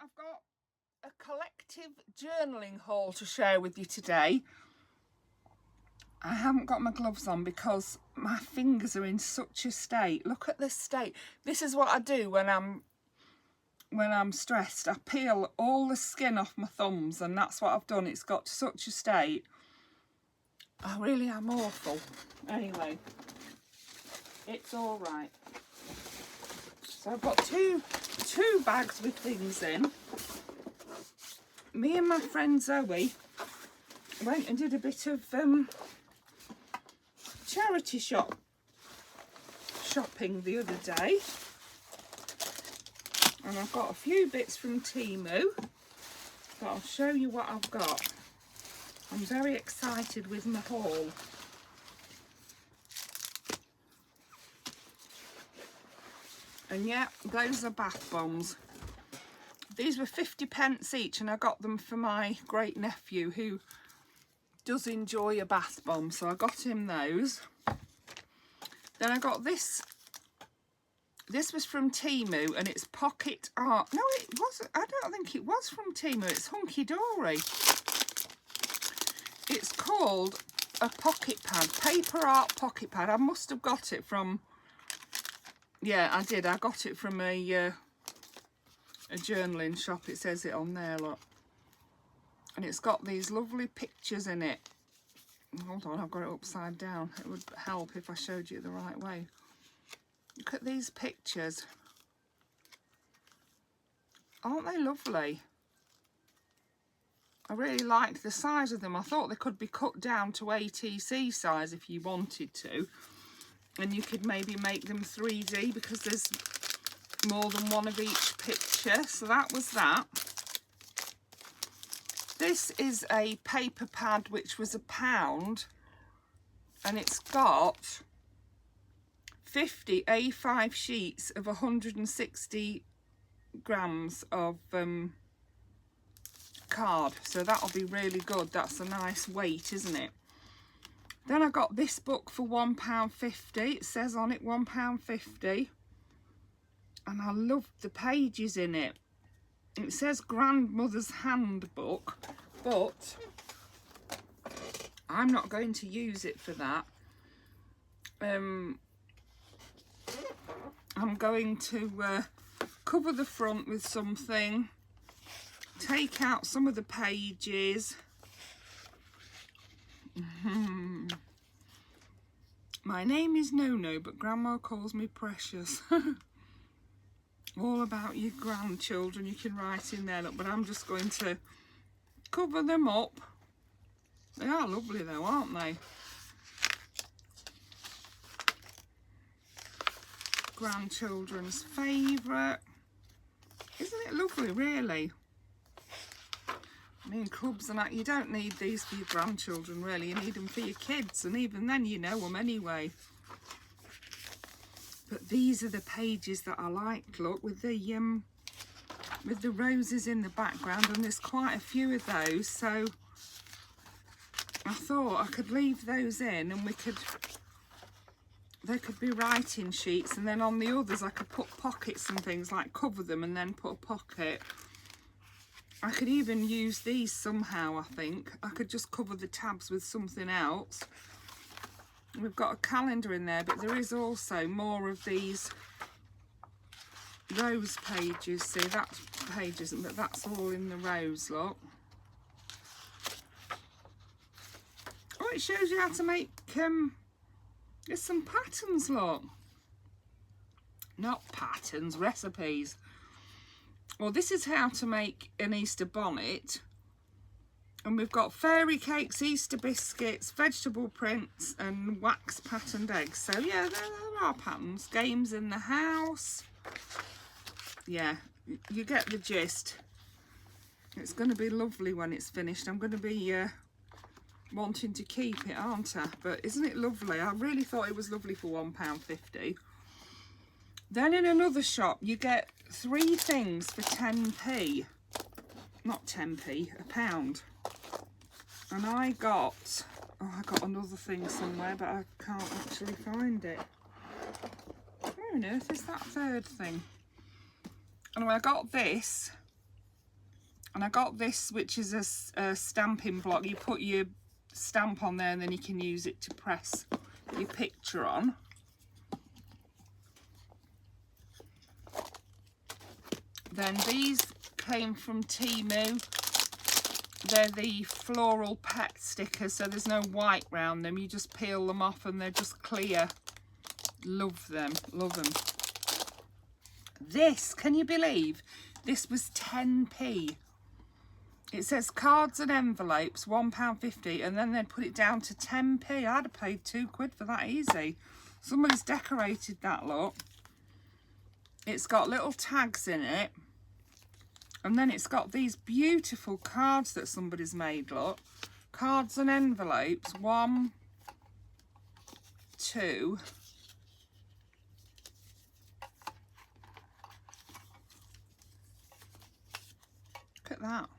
I've got a collective journaling haul to share with you today. I haven't got my gloves on because my fingers are in such a state. Look at this state. This is what I do when I'm stressed. I peel all the skin off my thumbs, and that's what I've done. It's got to such a state. I really am awful. Anyway, it's all right. So I've got two bags with things in. Me and my friend Zoe went and did a bit of charity shopping the other day, and I've got a few bits from Temu, but I'll show you what I've got. I'm very excited with my haul. And yeah, those are bath bombs. These were 50p each, and I got them for my great nephew who does enjoy a bath bomb, so I got him those. Then I got this. This was from Temu, and it's pocket art. No, it wasn't. I don't think it was from Temu. It's hunky dory. It's called a pocket pad, paper art pocket pad. I must have got it from. Yeah, I did. I got it from a journaling shop. It says it on there, look. And it's got these lovely pictures in it. Hold on, I've got it upside down. It would help if I showed you the right way. Look at these pictures. Aren't they lovely? I really liked the size of them. I thought they could be cut down to ATC size if you wanted to. And you could maybe make them 3D because there's more than one of each picture. So that was that. This is a paper pad which was £1, and it's got 50 A5 sheets of 160 grams of card, so that'll be really good. That's a nice weight, isn't it? Then I got this book for £1.50. It says on it £1.50, and I loved the pages in it. It says Grandmother's Handbook, but I'm not going to use it for that. I'm going to cover the front with something, take out some of the pages. My name is No, but Grandma calls me Precious. All about your grandchildren, you can write in there, look, but I'm just going to cover them up. They are lovely though, aren't they? Grandchildren's favourite. Isn't it lovely, really? I mean, clubs and that, you don't need these for your grandchildren, really. You need them for your kids, and even then you know them anyway. But these are the pages that I like, look, with the roses in the background, and there's quite a few of those, so I thought I could leave those in, and they could be writing sheets, and then on the others I could put pockets and things, like cover them and then put a pocket. I could even use these somehow, I think. I could just cover the tabs with something else. We've got a calendar in there, but there is also more of these rose pages. See, that page isn't, but that's all in the rose, look. Oh, it shows you how to make, there's some patterns, look. Not patterns, recipes. Well, this is how to make an Easter bonnet. And we've got fairy cakes, Easter biscuits, vegetable prints, and wax patterned eggs. So yeah, there are patterns. Games in the house. Yeah, you get the gist. It's going to be lovely when it's finished. I'm going to be wanting to keep it, aren't I? But isn't it lovely? I really thought it was lovely for £1.50. Then in another shop, you get 3 things for 10p. Not 10p, £1. And I got another thing somewhere, but I can't actually find it. Where on earth is that third thing? Anyway, I got this And I got this, which is a stamping block. You put your stamp on there and then you can use it to press your picture on. Then these came from Temu. They're the floral pet stickers, so there's no white round them. You just peel them off and they're just clear. Love them, love them. This, can you believe? This was 10p. It says cards and envelopes, £1.50, and then they'd put it down to 10p. I'd have paid £2 for that easy. Somebody's decorated that, look. It's got little tags in it. And then it's got these beautiful cards that somebody's made, look. Cards and envelopes, 1, 2. Look at that.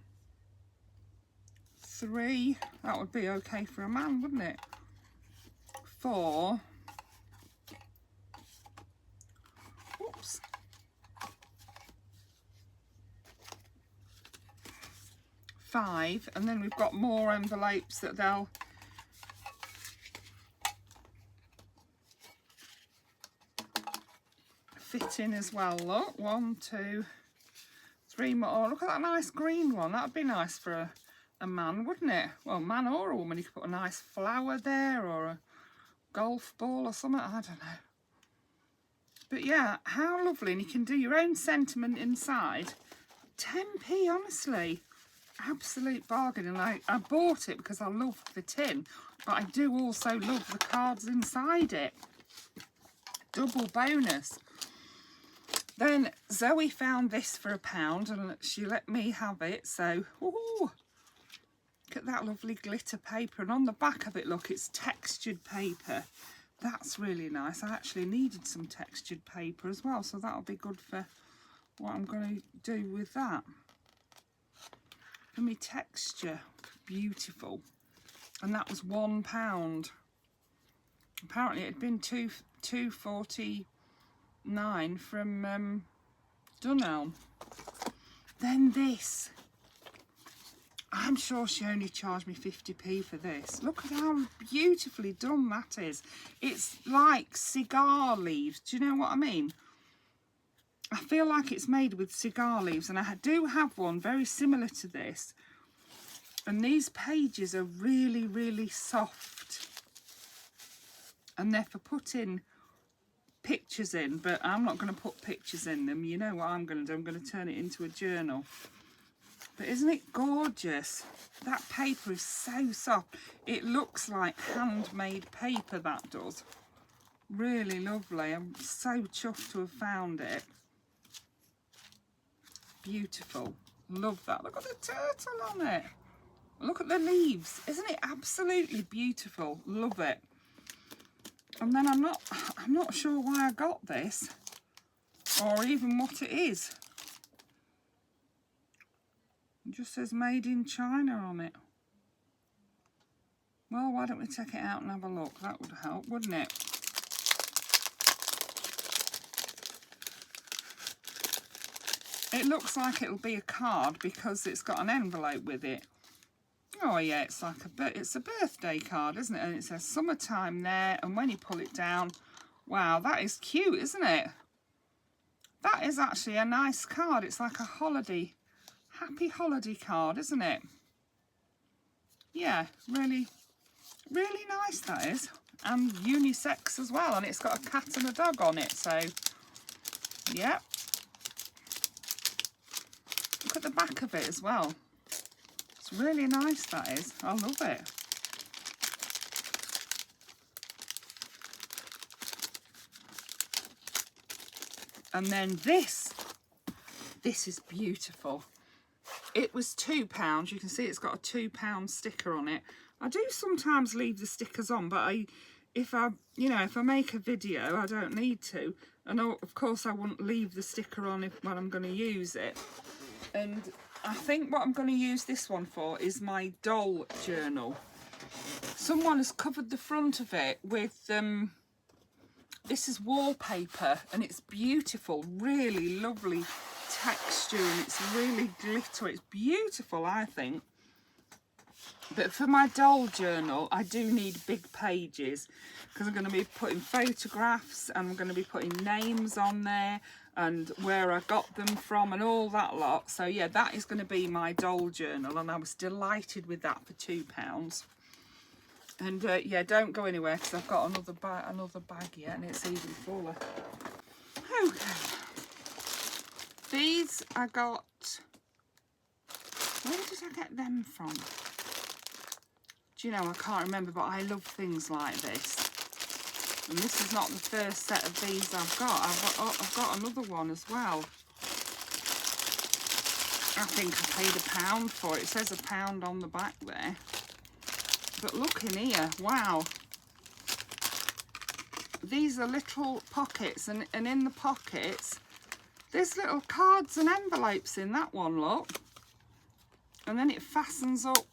3, that would be okay for a man, wouldn't it? 4. Whoops. 5, and then we've got more envelopes that they'll fit in as well. Look, 1, 2, 3 more. Oh, look at that nice green one. That'd be nice for a man, wouldn't it? Well, man or a woman. You could put a nice flower there or a golf ball or something. I don't know. But yeah, how lovely. And you can do your own sentiment inside. 10p, honestly. Absolute bargain. And I bought it because I love the tin, but I do also love the cards inside it. Double bonus. Then Zoe found this for £1 and she let me have it. So, ooh, look at that lovely glitter paper. And on the back of it, look, it's textured paper. That's really nice. I actually needed some textured paper as well, so that'll be good for what I'm going to do with that. For me, texture, beautiful. And that was £1. Apparently it had been £2.49 from Dunelm. Then this. I'm sure she only charged me 50p for this. Look at how beautifully done that is. It's like cigar leaves. Do you know what I mean? I feel like it's made with cigar leaves, and I do have one very similar to this. And these pages are really, really soft. And they're for putting pictures in, but I'm not going to put pictures in them. You know what I'm going to do? I'm going to turn it into a journal. But isn't it gorgeous? That paper is so soft. It looks like handmade paper, that does. Really lovely. I'm so chuffed to have found it. Beautiful. Love that. Look at the turtle on it. Look at the leaves. Isn't it absolutely beautiful? Love it. And then I'm not sure why I got this or even what it is. It just says made in China on it. Well, why don't we take it out and have a look? That would help, wouldn't it? It looks like it'll be a card because it's got an envelope with it. Oh yeah, it's like it's a birthday card, isn't it? And it says summertime there, and when you pull it down, wow, that is cute, isn't it? That is actually a nice card. It's like a holiday, happy holiday card, isn't it? Yeah, really, really nice that is. And unisex as well, and it's got a cat and a dog on it, so yeah. Look at the back of it as well. It's really nice, that is. I love it. And then this is beautiful. It was £2. You can see it's got a £2 sticker on it. I do sometimes leave the stickers on, but if I make a video, I don't need to. And of course I wouldn't leave the sticker on when I'm going to use it. And I think what I'm going to use this one for is my doll journal. Someone has covered the front of it with this is wallpaper, and it's beautiful, really lovely texture and it's really glittery. It's beautiful, I think. But for my doll journal, I do need big pages because I'm going to be putting photographs and I'm going to be putting names on there and where I got them from and all that lot. So yeah, that is going to be my doll journal, and I was delighted with that for £2. And yeah, don't go anywhere because I've got another bag yet and it's even fuller. Okay. These I got, where did I get them from? Do you know, I can't remember, but I love things like this. And this is not the first set of these I've got. I've got another one as well. I think I paid £1 for it. It says £1 on the back there. But look in here, wow. These are little pockets, and in the pockets, there's little cards and envelopes in that one, look. And then it fastens up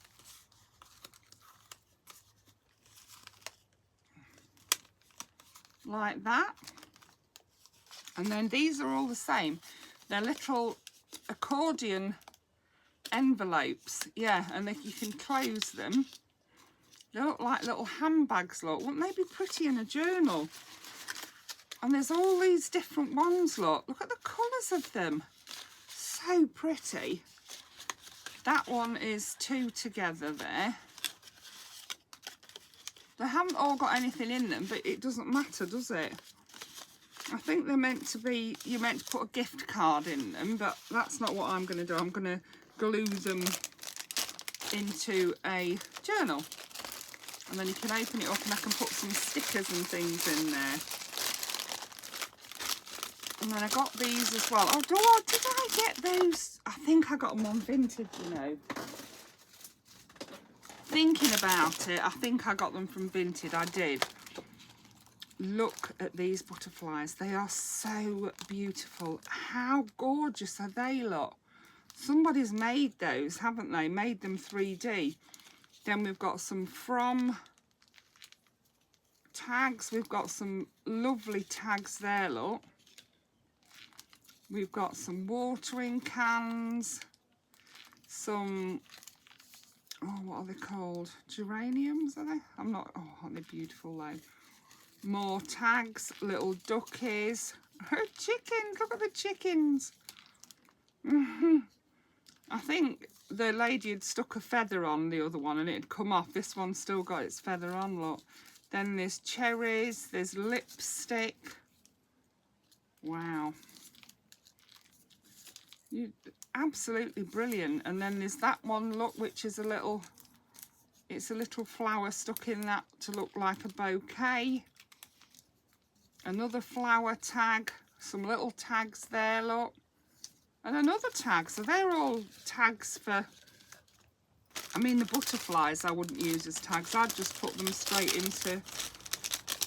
like that. And then these are all the same. They're little accordion envelopes, yeah, and you can close them. They look like little handbags, look. Wouldn't they be pretty in a journal? And there's all these different ones, look. Look at the colours of them. So pretty. That one is 2 together there. They haven't all got anything in them, but it doesn't matter, does it? I think they're meant to be, you're meant to put a gift card in them, but that's not what I'm going to do. I'm going to glue them into a journal. And then you can open it up and I can put some stickers and things in there. And then I got these as well. Oh, did I get those? I think I got them on Vinted, you know. Thinking about it, I think I got them from Vinted. I did. Look at these butterflies. They are so beautiful. How gorgeous are they, look? Somebody's made those, haven't they? Made them 3D. Then we've got some from tags. We've got some lovely tags there, look. We've got some watering cans. Some, oh, what are they called? Geraniums, are they? I'm not, oh, aren't they beautiful though? More tags, little duckies. Chickens, look at the chickens. I think the lady had stuck a feather on the other one and it had come off. This one's still got its feather on, look. Then there's cherries, there's lipstick. Wow. Absolutely brilliant. And then there's that one, look, which is a little, it's a little flower stuck in that to look like a bouquet. Another flower tag, some little tags there, look. And another tag, so they're all tags for, I mean the butterflies I wouldn't use as tags, I'd just put them straight into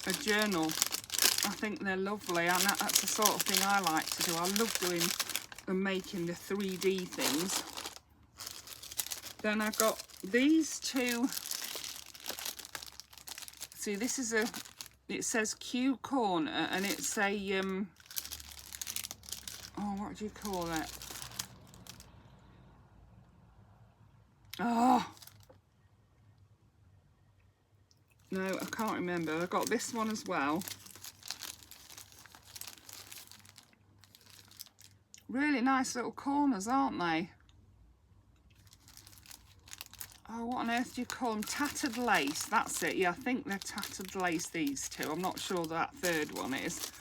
a journal. I think they're lovely, and that's the sort of thing I like to do. I love doing and making the 3D things. Then I've got these two. See, this is a, it says Q corner, and it's a, oh, what do you call it? Oh, no, I can't remember. I got this one as well. Really nice little corners, aren't they? Oh, what on earth do you call them? Tattered lace, that's it. Yeah, I think they're tattered lace, these two. I'm not sure that third one is.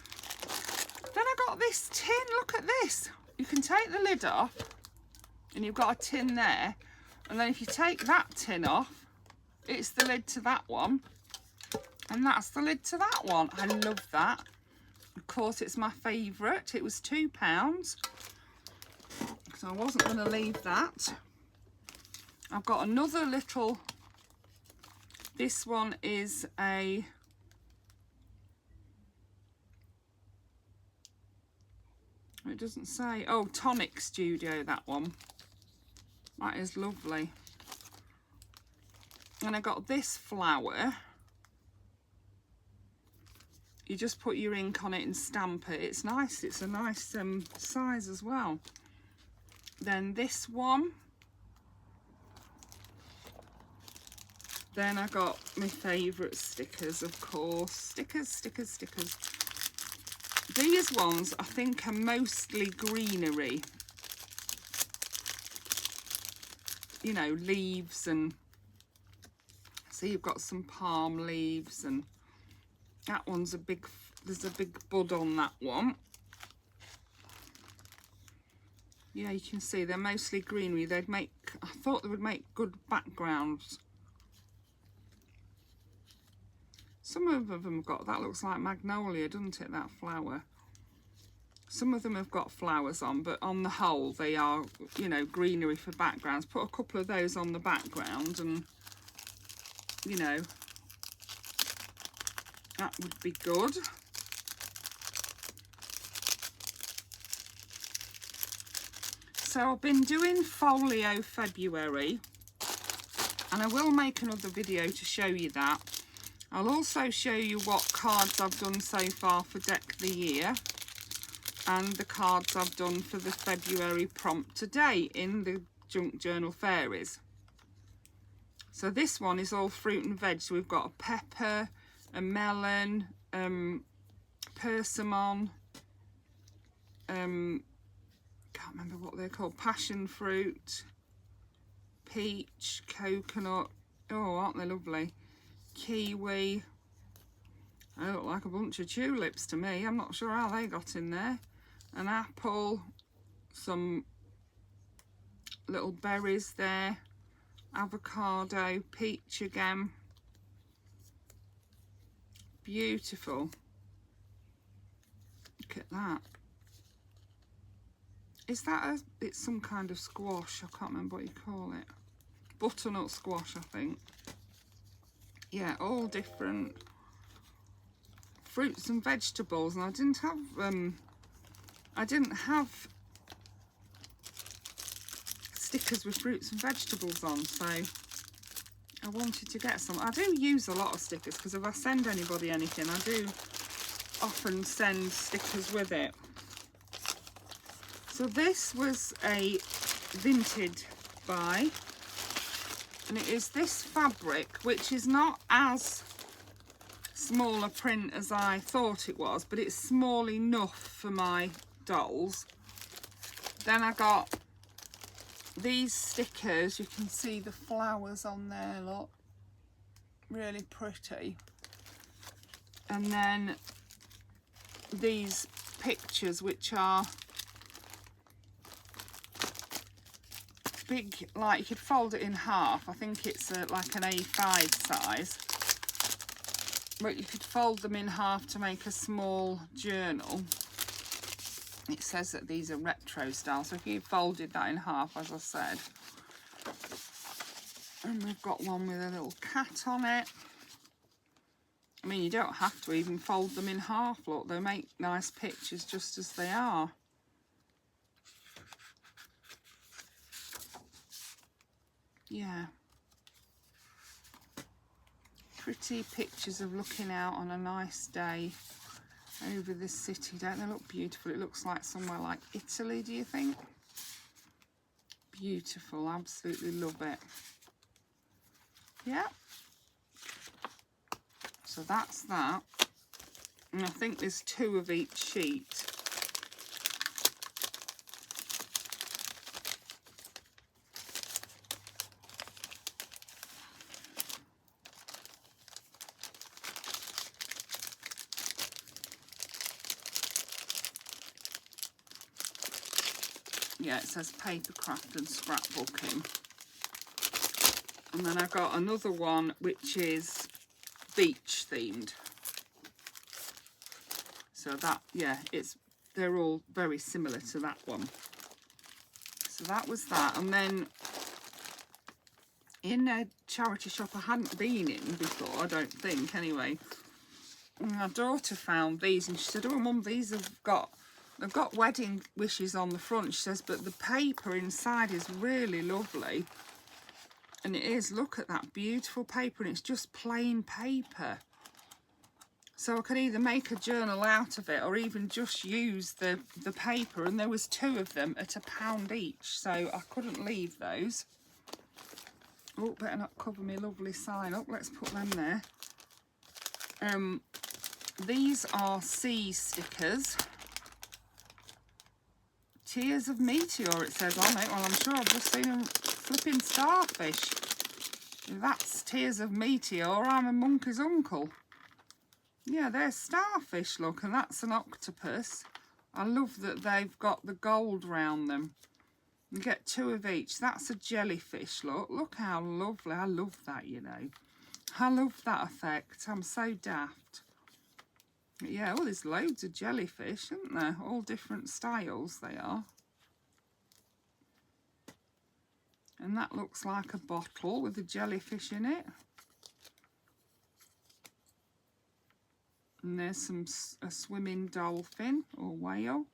Then I got this tin, look at this. You can take the lid off and you've got a tin there. And then if you take that tin off, it's the lid to that one. And that's the lid to that one. I love that. Of course, it's my favourite. It was £2. So I wasn't going to leave that. I've got another little, this one is a, it doesn't say, oh, Tonic Studio, that one. That is lovely. And I got this flower. You just put your ink on it and stamp it. It's nice, it's a nice size as well. Then this one. Then I got my favourite stickers, of course. Stickers. These ones I think are mostly greenery. You know, leaves, and so you've got some palm leaves, and that one's there's a big bud on that one. Yeah, you can see they're mostly greenery. I thought they would make good backgrounds. Some of them have got, that looks like magnolia, doesn't it, that flower? Some of them have got flowers on, but on the whole they are, you know, greenery for backgrounds. Put a couple of those on the background and, you know, that would be good. So I've been doing folio February, and I will make another video to show you that. I'll also show you what cards I've done so far for Deck the Year, and the cards I've done for the February prompt today in the Junk Journal Fairies. So this one is all fruit and veg. So we've got a pepper, a melon, persimmon, can't remember what they're called, passion fruit, peach, coconut, oh aren't they lovely, kiwi. They look like a bunch of tulips to me. I'm not sure how they got in there. An apple, some little berries there, avocado, peach again. Beautiful. Look at that. Is that it's some kind of squash, I can't remember what you call it. Butternut squash, I think. Yeah, all different fruits and vegetables, and I didn't have stickers with fruits and vegetables on, so I wanted to get some. I do use a lot of stickers because if I send anybody anything, I do often send stickers with it. So this was a Vinted buy, and it is this fabric, which is not as small a print as I thought it was, but it's small enough for my dolls. Then I got these stickers. You can see the flowers on there, look, really pretty. And then these pictures, which are big, like you could fold it in half. I think it's like an A5 size, but you could fold them in half to make a small journal. It says that these are retro style, so if you folded that in half, as I said. And we've got one with a little cat on it. I mean, you don't have to even fold them in half, look, they make nice pictures just as they are. Yeah. Pretty pictures of looking out on a nice day over the city. Don't they look beautiful? It looks like somewhere like Italy, do you think? Beautiful, absolutely love it. Yeah. So that's that. And I think there's 2 of each sheet. Yeah, it says papercraft and scrapbooking. And then I got another one which is beach themed. So that, yeah, they're all very similar to that one. So that was that. And then in a charity shop I hadn't been in before, I don't think anyway, my daughter found these and she said, oh mum, these they've got wedding wishes on the front, she says, but the paper inside is really lovely. And it is, look at that beautiful paper, and it's just plain paper. So I could either make a journal out of it or even just use the paper, and there was 2 of them at £1 each, so I couldn't leave those. Oh, better not cover my lovely sign up. Let's put them there. These are sea stickers. Tears of Meteor, it says on it. Well, I'm sure I've just seen a flipping starfish. If that's Tears of Meteor, I'm a monkey's uncle. Yeah, there's starfish, look, and that's an octopus. I love that they've got the gold round them. You get 2 of each. That's a jellyfish, look. Look how lovely. I love that, you know. I love that effect. I'm so daft. But yeah, oh, there's loads of jellyfish, isn't there? All different styles they are. And that looks like a bottle with a jellyfish in it. And there's a swimming dolphin or whale.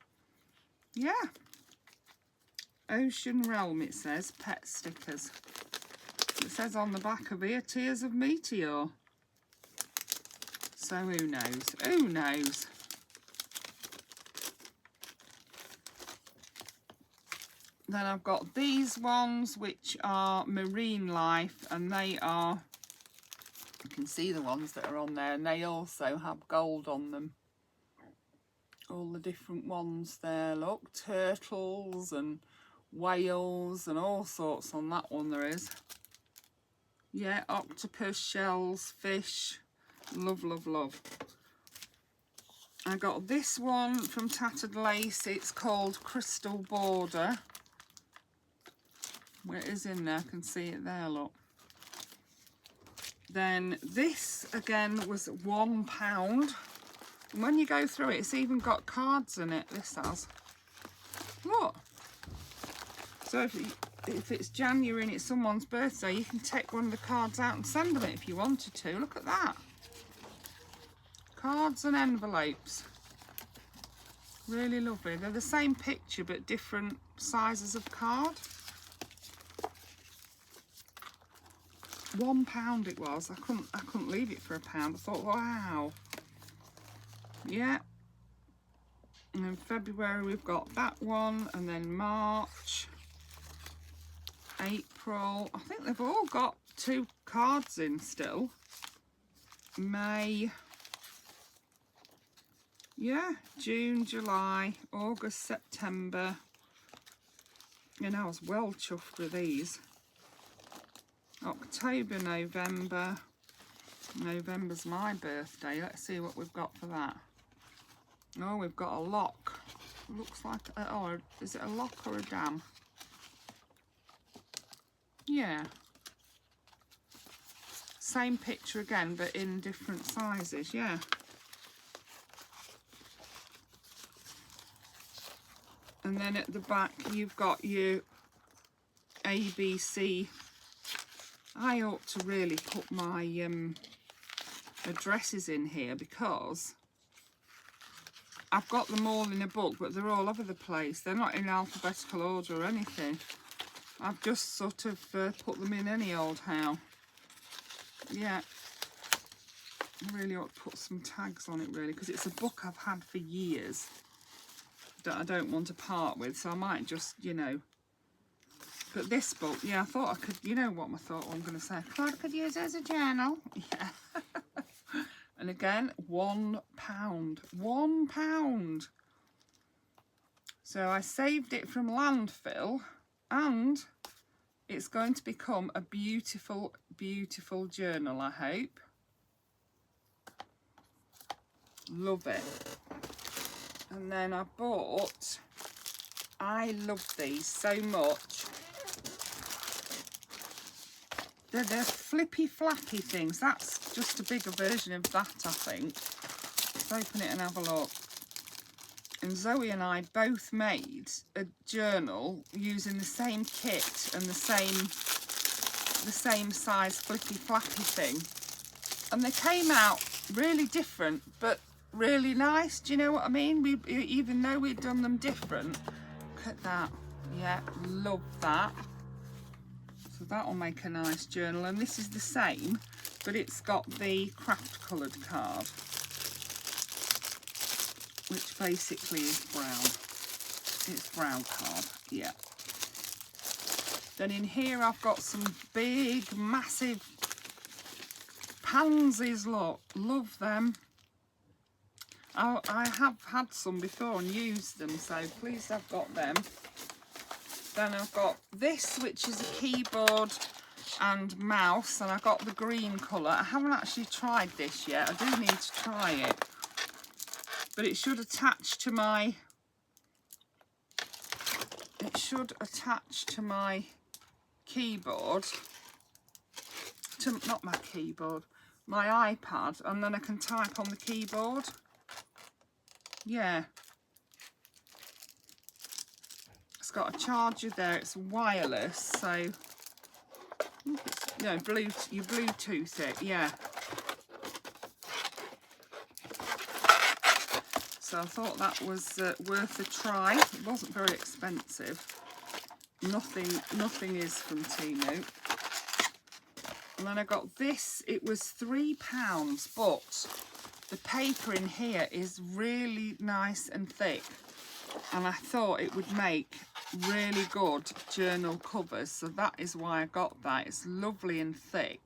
Yeah. Ocean Realm, it says, pet stickers. It says on the back of here, Tears of Meteor. So who knows? Who knows? Then I've got these ones, which are Marine Life, and they are, you can see the ones that are on there, and they also have gold on them. All the different ones there, look, turtles and whales and all sorts on that one there is. Yeah, octopus, shells, fish, love, love, love. I got this one from Tattered Lace, it's called Crystal Border. Where it is in there, I can see it there, look. Then this again was £1. And when you go through it, it's even got cards in it, this has. Look. So if it's January and it's someone's birthday, you can take one of the cards out and send them it if you wanted to. Look at that. Cards and envelopes. Really lovely. They're the same picture but different sizes of card. £1 it was. I couldn't leave it for £1. I thought, wow. Yeah. And in February we've got that one, and then March, April. I think they've all got 2 cards in still. May. Yeah, June, July, August, September. And I was well chuffed with these. October, November. November's my birthday. Let's see what we've got for that. Oh, we've got a lock. Looks like, oh, is it a lock or a dam? Yeah. Same picture again, but in different sizes, yeah. And then at the back, you've got your ABC. I ought to really put my addresses in here because I've got them all in a book, but they're all over the place. They're not in alphabetical order or anything. I've just sort of put them in any old how. Yeah. I really ought to put some tags on it, really, because it's a book I've had for years that I don't want to part with, so I might just, you know. But this book, yeah, I thought I could, you know what I thought I'm going to say? I thought I could use it as a journal. Yeah. And again, £1. £1. So I saved it from landfill, and it's going to become a beautiful, beautiful journal, I hope. Love it. And then I bought, I love these so much. They're flippy flappy things. That's just a bigger version of that, I think. Let's open it and have a look. And Zoe and I both made a journal using the same kit and the same size flippy flappy thing. And they came out really different, but really nice. Do you know what I mean? Even though we'd done them different. Look at that. Yeah, love that. So that'll make a nice journal, and this is the same, but it's got the craft coloured card. which basically is brown. It's brown card, yeah. Then in here I've got some big, massive pansies, look, love them. I have had some before and used them, so pleased I've got them. Then I've got this, which is a keyboard and mouse, and I got the green colour. I haven't actually tried this yet. I do need to try it, but it should attach to my keyboard, to not my keyboard, my iPad, and then I can type on the keyboard. Yeah, it's got a charger there. It's wireless, so no, you Bluetooth it, yeah. So I thought that was worth a try. It wasn't very expensive. Nothing is from Temu. And then I got this. It was £3, but the paper in here is really nice and thick, and I thought it would make really good journal covers, so that is why I got that. It's lovely and thick.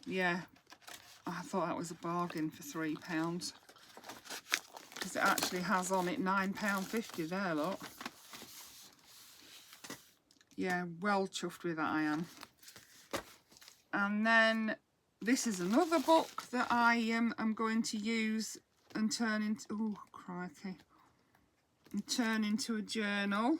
Yeah, I thought that was a bargain for £3, because it actually has on it £9.50 there, look. Yeah, well chuffed with that I am. And then this is another book that I am going to use and turn into, oh crikey, and turn into a journal.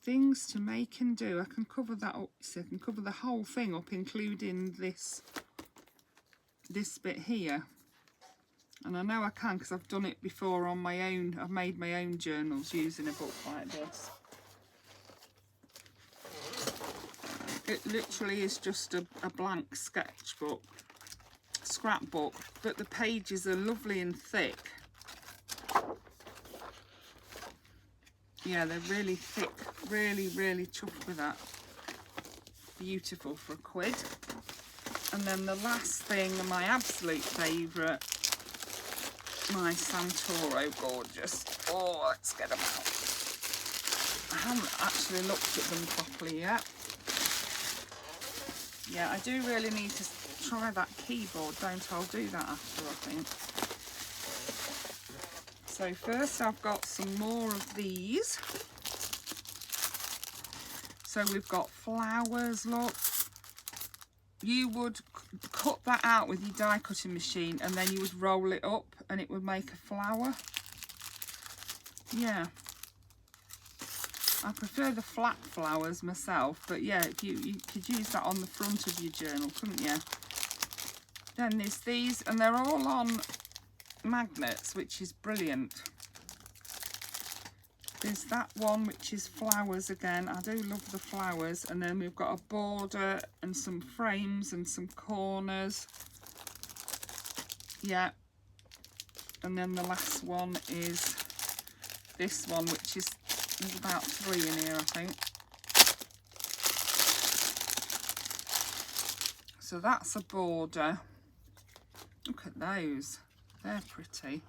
Things to make and do. I can cover that up, so I can cover the whole thing up, including this bit here. And I know I can, because I've done it before on my own. I've made my own journals using a book like this. It literally is just a blank sketchbook, scrapbook, but the pages are lovely and thick. Yeah, they're really thick, really chuffed with that. Beautiful for £1. And then the last thing, my absolute favourite, my Santoro Gorgeous. Oh, let's get them out. I haven't actually looked at them properly yet. Yeah, I do really need to try that keyboard, don't I? I'll do that after, I think. So first I've got some more of these. So we've got flowers, look. You would cut that out with your die cutting machine, and then you would roll it up and it would make a flower. Yeah. I prefer the flat flowers myself, but yeah, you could use that on the front of your journal, couldn't you? Then there's these, and they're all on magnets, which is brilliant. There's that one, which is flowers again. I do love the flowers. And then we've got a border and some frames and some corners. Yeah. And then the last one is this one, which is, there's about 3 in here, I think. So that's a border. Look at those. They're pretty.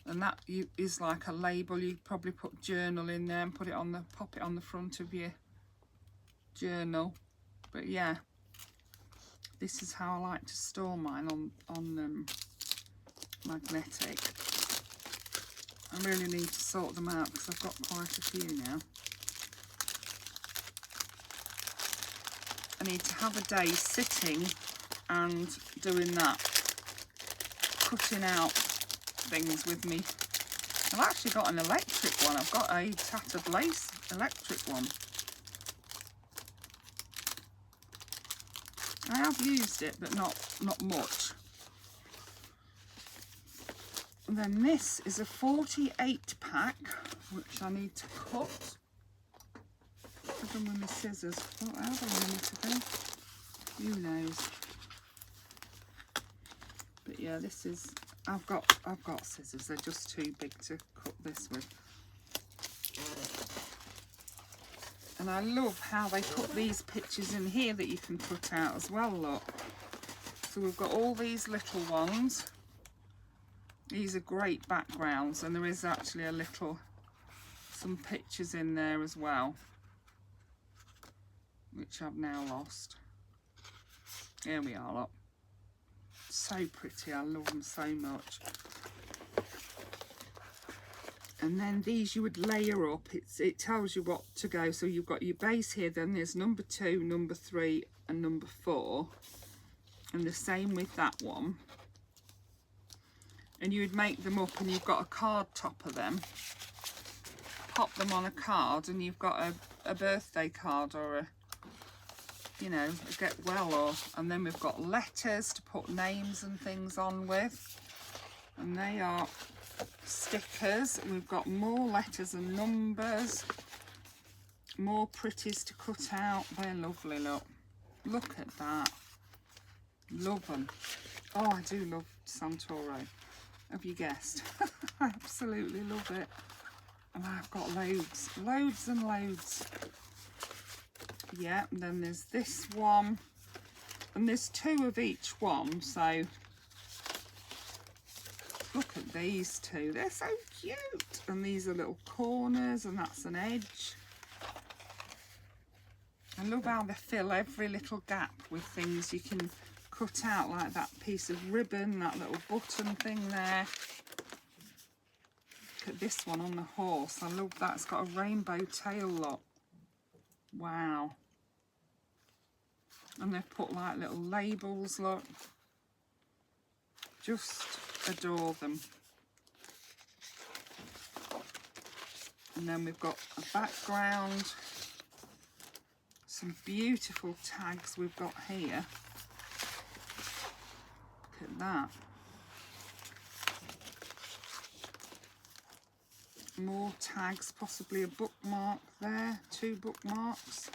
And that is like a label. You'd probably put journal in there and put it on the, pop it on the front of your journal. But yeah, this is how I like to store mine, on magnetic. I really need to sort them out because I've got quite a few now. I need to have a day sitting and doing that, cutting out things with me. I've actually got an electric one. I've got a tattered lace electric one. I have used it, but not much. And then this is a 48 pack, which I need to cut. I've done with my scissors. What else do I need to do? Who knows? But yeah, this is, I've got scissors. They're just too big to cut this with. And I love how they put these pictures in here that you can cut out as well, look. So we've got all these little ones. These are great backgrounds, and there is actually some pictures in there as well, which I've now lost. Here we are, look. So pretty, I love them so much. And then these you would layer up. It tells you what to go. So you've got your base here, then there's number 2, number 3 and number 4. And the same with that one. And you would make them up, and you've got a card top of them. Pop them on a card, and you've got a birthday card or a, you know, a get well, and then we've got letters to put names and things on with. And they are stickers. We've got more letters and numbers, more pretties to cut out. They're lovely, look at that. Love them. Oh, I do love Santoro. Have you guessed? I absolutely love it. And I've got loads and loads. Yeah, and then there's this one, and there's 2 of each one. So look at these 2, they're so cute. And these are little corners, and that's an edge. I love how they fill every little gap with things you can cut out, like that piece of ribbon, that little button thing there. Look at this one on the horse. I love that. It's got a rainbow tail, look. Wow. And they've put like little labels, look. Just adore them. And then we've got a background. Some beautiful tags we've got here. Look at that. More tags, possibly a bookmark there, 2 bookmarks.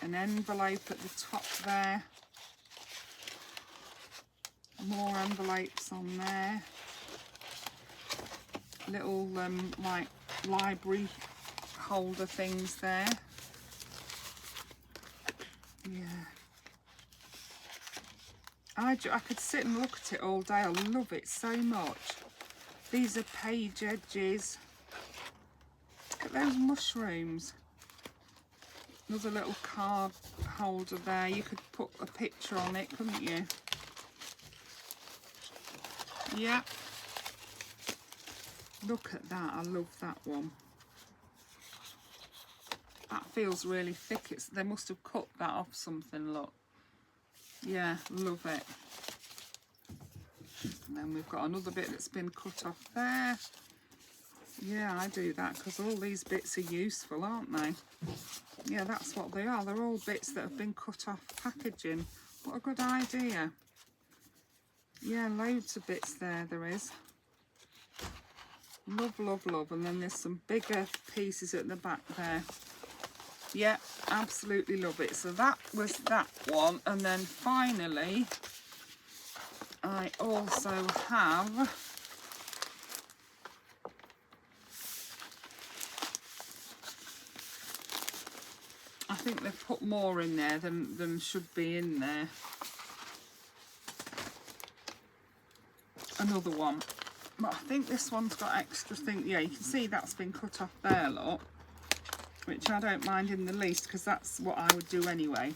An envelope at the top there. More envelopes on there. Little like library holder things there. Yeah. I could sit and look at it all day. I love it so much. These are page edges. Look at those mushrooms. Another little card holder there. You could put a picture on it, couldn't you? Yeah. Look at that. I love that one. That feels really thick. They must have cut that off something, look. Yeah, love it. And then we've got another bit that's been cut off there. Yeah, I do that because all these bits are useful, aren't they? Yeah, that's what they are. They're all bits that have been cut off packaging. What a good idea. Yeah, loads of bits there is. Love, love, love. And then there's some bigger pieces at the back there. Yeah, absolutely love it. So that was that one. And then finally, I also have I think they've put more in there than should be in there. Another one. But I think this one's got extra thing. Yeah, you can see that's been cut off there, look. Which I don't mind in the least because that's what I would do anyway.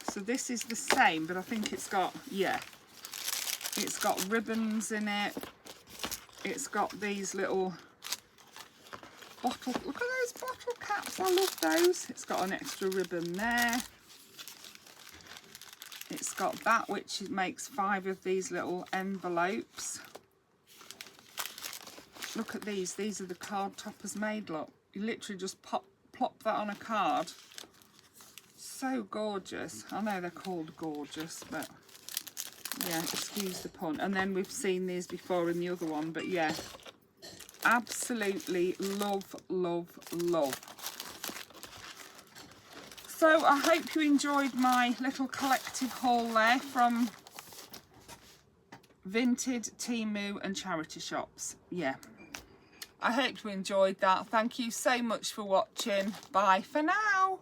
So this is the same, but I think it's got, yeah. It's got ribbons in it. It's got these little bottle, look at those bottle caps, I love those. It's got an extra ribbon there. It's got that, which makes 5 of these little envelopes. Look at these are the card toppers made, look. You literally just plop that on a card. So gorgeous. I know they're called gorgeous, but yeah, excuse the pun. And then we've seen these before in the other one, but yeah, absolutely love, love, love. So I hope you enjoyed my little collective haul there from Vinted, Temu and charity shops. Yeah, I hope you enjoyed that. Thank you so much for watching. Bye for now.